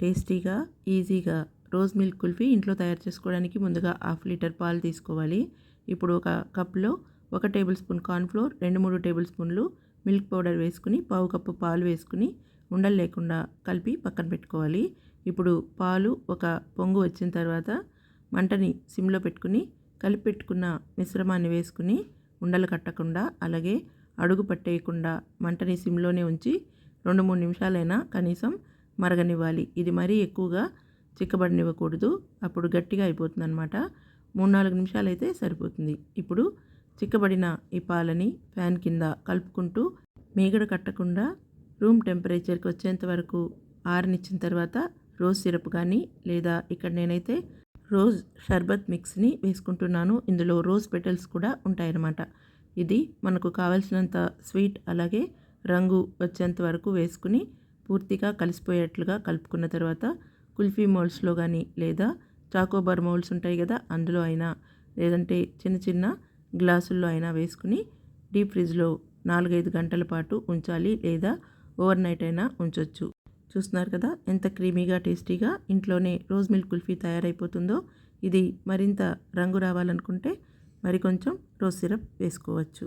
టేస్టీగా ఈజీగా rose milk kulfi ఇంట్లో తయారు చేసుకోవడానికి ముందుగా 1/2 లీటర్ పాలు తీసుకోవాలి. ఇప్పుడు ఒక కప్లో 1 టేబుల్ స్పూన్ కార్న్ఫ్లోర్, 2-3 టేబుల్ స్పూన్లు మిల్క్ పౌడర్ వేసుకుని, పావు కప్పు పాలు వేసుకుని ఉండలు లేకుండా కలిపి పక్కన పెట్టుకోవాలి. ఇప్పుడు పాలు ఒక పొంగు వచ్చిన తర్వాత మంటని సిమ్లో పెట్టుకుని కలిపి పెట్టుకున్న మిశ్రమాన్ని వేసుకుని ఉండలు కట్టకుండా, అలాగే అడుగు పట్టేయకుండా మంటని సిమ్లోనే ఉంచి 2-3 నిమిషాలైనా కనీసం మరగనివ్వాలి. ఇది మరీ ఎక్కువగా చిక్కబడనివ్వకూడదు, అప్పుడు గట్టిగా అయిపోతుంది అనమాట. 3-4 నిమిషాలైతే సరిపోతుంది. ఇప్పుడు చిక్కబడిన ఈ పాలని ఫ్యాన్ కింద కలుపుకుంటూ మీగడ కట్టకుండా రూమ్ టెంపరేచర్కి వచ్చేంత వరకు ఆరనిచ్చిన తర్వాత రోజ్ సిరప్ కానీ, లేదా ఇక్కడ నేనైతే రోజ్ షర్బత్ మిక్స్ని వేసుకుంటున్నాను. ఇందులో రోజ్ పెటల్స్ కూడా ఉంటాయన్నమాట. ఇది మనకు కావాల్సినంత స్వీట్ అలాగే రంగు వచ్చేంత వరకు వేసుకుని పూర్తిగా కలిసిపోయేట్లుగా కలుపుకున్న తర్వాత కుల్ఫీ మౌల్డ్స్లో కానీ, లేదా చాకోబార్ మౌల్డ్స్ ఉంటాయి కదా, అందులో అయినా, లేదంటే చిన్న చిన్న గ్లాసుల్లో అయినా వేసుకుని డీప్ ఫ్రిడ్జ్లో 4-5 గంటల పాటు ఉంచాలి, లేదా ఓవర్ నైట్ అయినా ఉంచవచ్చు. చూస్తున్నారు కదా ఎంత క్రీమీగా టేస్టీగా ఇంట్లోనే రోజ్ మిల్క్ కుల్ఫీ తయారైపోతుందో. ఇది మరింత రంగు రావాలనుకుంటే మరి కొంచెం రోజ్ సిరప్ వేసుకోవచ్చు.